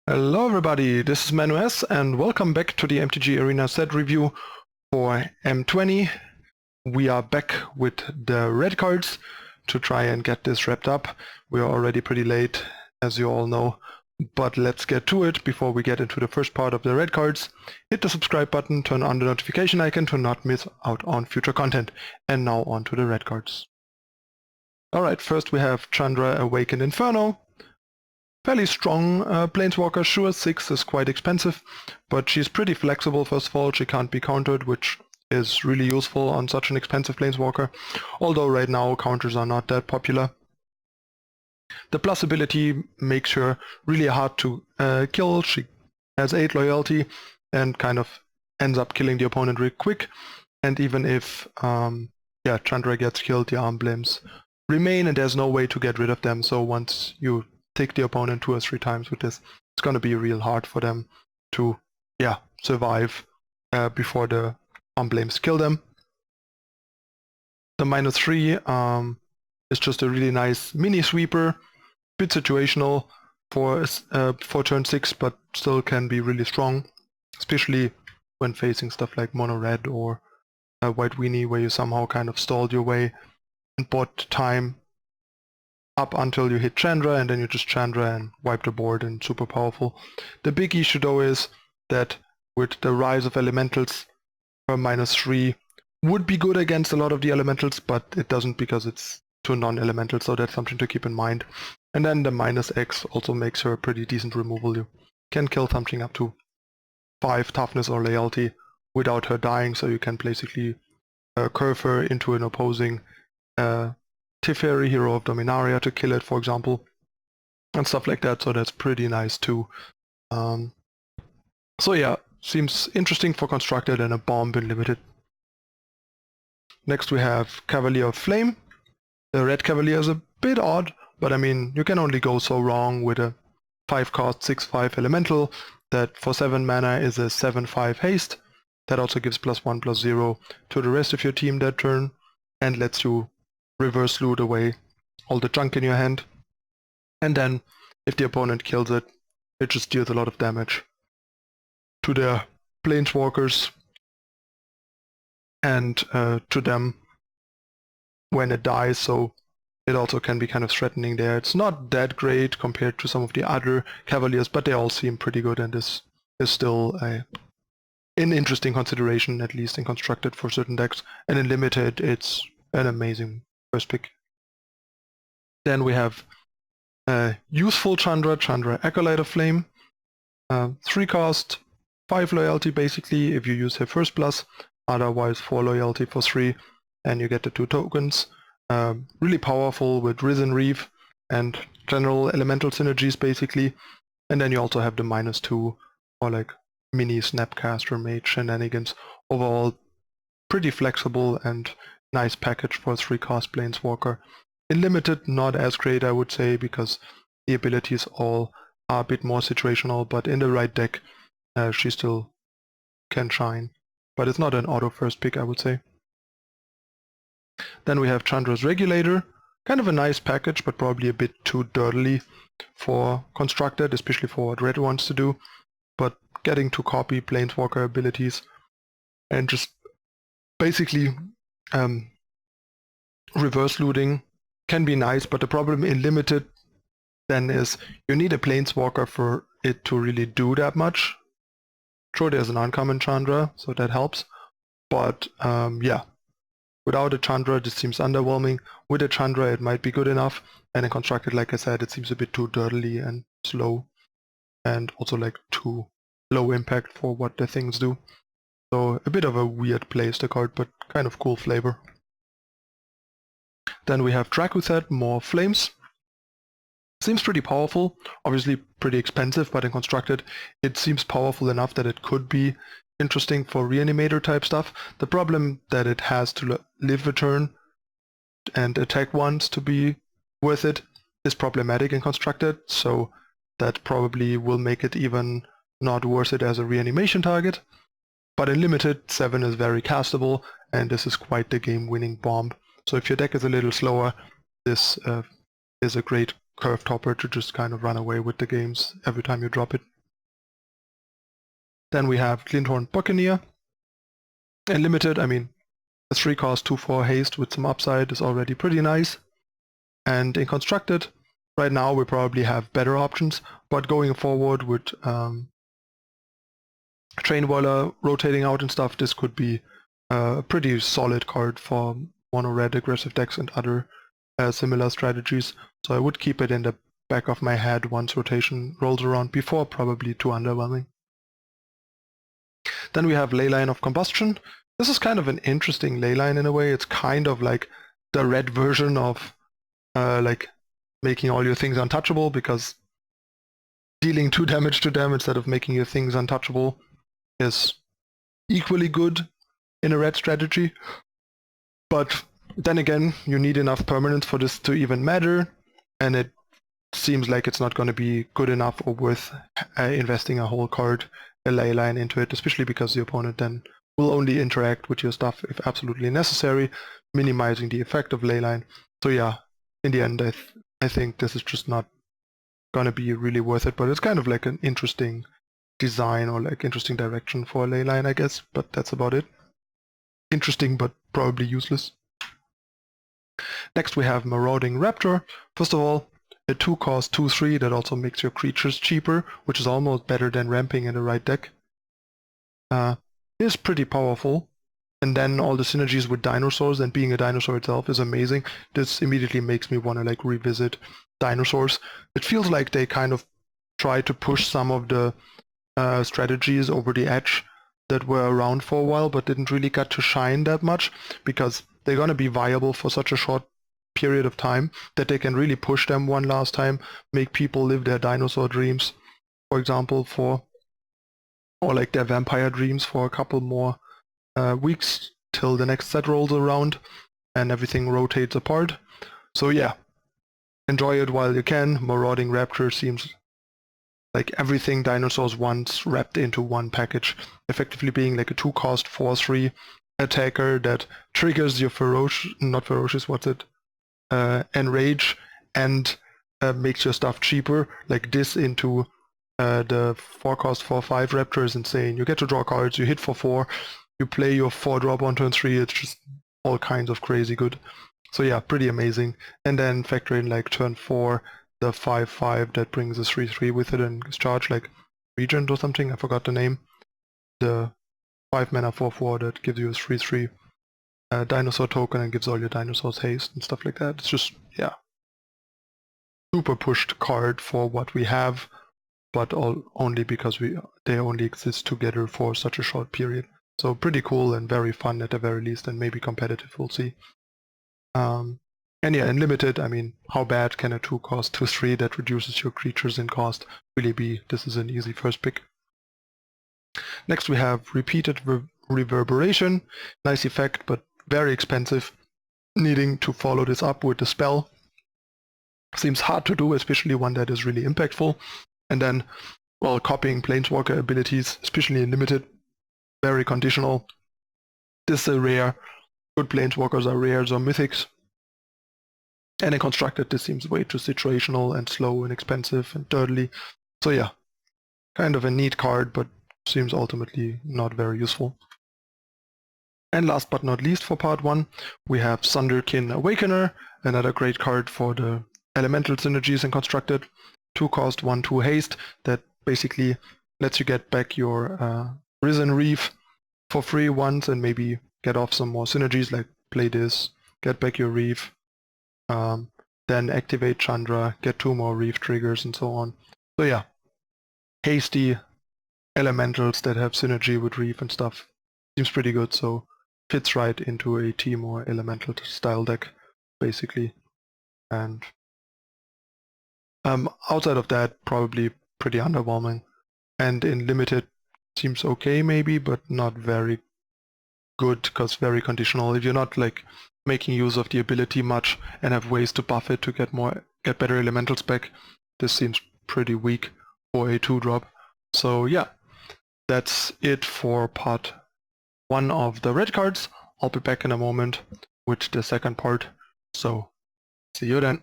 Hello everybody, this is ManuS and welcome back to the MTG Arena set review for M20. We are back with the red cards to try and get this wrapped up. We are already pretty late, as you all know, but let's get to it. Before we get into the first part of the red cards, hit the subscribe button, turn on the notification icon to not miss out on future content. And now on to the red cards. Alright, first we have Chandra, Awakener, Inferno. Fairly strong planeswalker. Sure, 6 is quite expensive, but she's pretty flexible. First of all, she can't be countered, which is really useful on such an expensive planeswalker, although right now counters are not that popular. The plus ability makes her really hard to kill. She has 8 loyalty and kind of ends up killing the opponent real quick, and even if Chandra gets killed, the arm flames remain and there's no way to get rid of them, so once you take the opponent 2 or 3 times with this, it's going to be real hard for them to survive before the emblems kill them. The -3 is just a really nice mini sweeper, bit situational for turn 6, but still can be really strong, especially when facing stuff like mono red or white weenie, where you somehow kind of stalled your way and bought time up until you hit Chandra, and then you just Chandra and wipe the board, and super powerful. The big issue though is that with the rise of elementals, her -3 would be good against a lot of the elementals, but it doesn't because it's two non-elementals, so that's something to keep in mind. And then the -X also makes her a pretty decent removal. You can kill something up to 5 toughness or loyalty without her dying, so you can basically curve her into an opposing Teferi, Hero of Dominaria, to kill it, for example, and stuff like that, so that's pretty nice too. So yeah, seems interesting for Constructed and a bomb in Limited. Next we have Cavalier Flame. The red Cavalier is a bit odd, but I mean, you can only go so wrong with a 5-cost 6/5 elemental that for 7 mana is a 7/5 haste. That also gives +1/+0 to the rest of your team that turn, and lets you reverse loot away all the junk in your hand. And then, if the opponent kills it, it just deals a lot of damage to their planeswalkers and to them when it dies, so it also can be kind of threatening there. It's not that great compared to some of the other Cavaliers, but they all seem pretty good, and this is still an interesting consideration, at least in Constructed for certain decks, and in Limited it's an amazing first pick. Then we have useful Chandra, Layline of Flame. 3-cost, 5 loyalty basically if you use her first plus, otherwise 4 loyalty for 3, and you get the 2 tokens. Really powerful with Risen Reef and general elemental synergies basically. And then you also have the -2 or like mini Snapcaster Mage shenanigans. Overall pretty flexible and nice package for a 3-cost planeswalker. In Limited, not as great, I would say, because the abilities all are a bit more situational, but in the right deck, she still can shine. But it's not an auto first pick, I would say. Then we have Chandra's Regulator. Kind of a nice package, but probably a bit too dirtily for Constructed, especially for what Red wants to do. But getting to copy planeswalker abilities and just basically reverse looting can be nice, but the problem in Limited then is you need a planeswalker for it to really do that much. Sure, there's an uncommon Chandra, so that helps, but without a Chandra this seems underwhelming. With a Chandra it might be good enough, and in Constructed, like I said, it seems a bit too dirtily and slow, and also like too low impact for what the things do. So a bit of a weird place the card, but kind of cool flavor. Then we have Coreset, more flames. Seems pretty powerful, obviously pretty expensive, but in Constructed it seems powerful enough that it could be interesting for reanimator type stuff. The problem that it has to live a turn and attack once to be worth it is problematic in Constructed, so that probably will make it even not worth it as a reanimation target. But in Limited, 7 is very castable, and this is quite the game-winning bomb. So if your deck is a little slower, this is a great curve topper to just kind of run away with the games every time you drop it. Then we have Glinthorn Buccaneer. And limited, I mean, a 3-cost 2/4 haste with some upside is already pretty nice. And in constructed, right now we probably have better options, but going forward with Train Boiler rotating out and stuff, this could be a pretty solid card for mono-red aggressive decks and other similar strategies. So I would keep it in the back of my head once rotation rolls around, before probably too underwhelming. Then we have Layline of Combustion. This is kind of an interesting leyline in a way. It's kind of like the red version of like making all your things untouchable, because dealing 2 damage to them instead of making your things untouchable is equally good in a red strategy. But then again, you need enough permanence for this to even matter, and it seems like it's not going to be good enough or worth investing a whole card, a leyline, into it, especially because the opponent then will only interact with your stuff if absolutely necessary, minimizing the effect of leyline. So yeah, in the end, I think this is just not going to be really worth it, but it's kind of like an interesting design or like interesting direction for a leyline, I guess, but that's about it. Interesting, but probably useless. Next we have Marauding Raptor. First of all, a 2-cost 2/3 that also makes your creatures cheaper, which is almost better than ramping in the right deck. Is pretty powerful. And then all the synergies with dinosaurs, and being a dinosaur itself is amazing. This immediately makes me want to like revisit dinosaurs. It feels like they kind of try to push some of the strategies over the edge that were around for a while but didn't really get to shine that much, because they're going to be viable for such a short period of time that they can really push them one last time, make people live their dinosaur dreams, for example, or like their vampire dreams for a couple more weeks till the next set rolls around and everything rotates apart. So yeah, enjoy it while you can. Marauding Raptor seems like everything dinosaurs wants wrapped into one package, effectively being like a 2-cost 4/3 attacker that triggers your enrage, and makes your stuff cheaper. Like this into the 4-cost 4/5 Raptor is insane. You get to draw cards, you hit for 4, you play your 4-drop on turn 3, it's just all kinds of crazy good. So yeah, pretty amazing. And then factor in like turn 4, the 5/5 that brings a 3/3 with it and is charged like Regent or something, I forgot the name. The 5-mana 4/4 that gives you a 3/3 dinosaur token and gives all your dinosaurs haste and stuff like that. It's just, yeah, super pushed card for what we have, but only because they only exist together for such a short period. So pretty cool and very fun at the very least, and maybe competitive, we'll see. And yeah, in limited, I mean, how bad can a 2-cost 2/3 that reduces your creatures in cost really be? This is an easy first pick. Next we have Repeated Reverberation. Nice effect, but very expensive. Needing to follow this up with the spell seems hard to do, especially one that is really impactful. And then, well, copying Planeswalker abilities, especially in limited, very conditional. This is a rare. Good Planeswalkers are rares or mythics. And in constructed, this seems way too situational and slow and expensive and dirtily. So yeah, kind of a neat card, but seems ultimately not very useful. And last but not least for part 1, we have Sundar Awakener, another great card for the elemental synergies in constructed. 2-cost 1/2 haste that basically lets you get back your Risen Reef for free once and maybe get off some more synergies, like play this, get back your Reef, then activate Chandra, get 2 more Reef triggers and so on. So yeah, hasty elementals that have synergy with Reef and stuff. Seems pretty good, so fits right into a team or elemental style deck, basically. And outside of that, probably pretty underwhelming. And in limited, seems okay maybe, but not very good, because very conditional. If you're not like making use of the ability much and have ways to buff it to get better elementals back, this seems pretty weak for a 2-drop. So yeah, that's it for part 1 of the red cards. I'll be back in a moment with the second part, so see you then.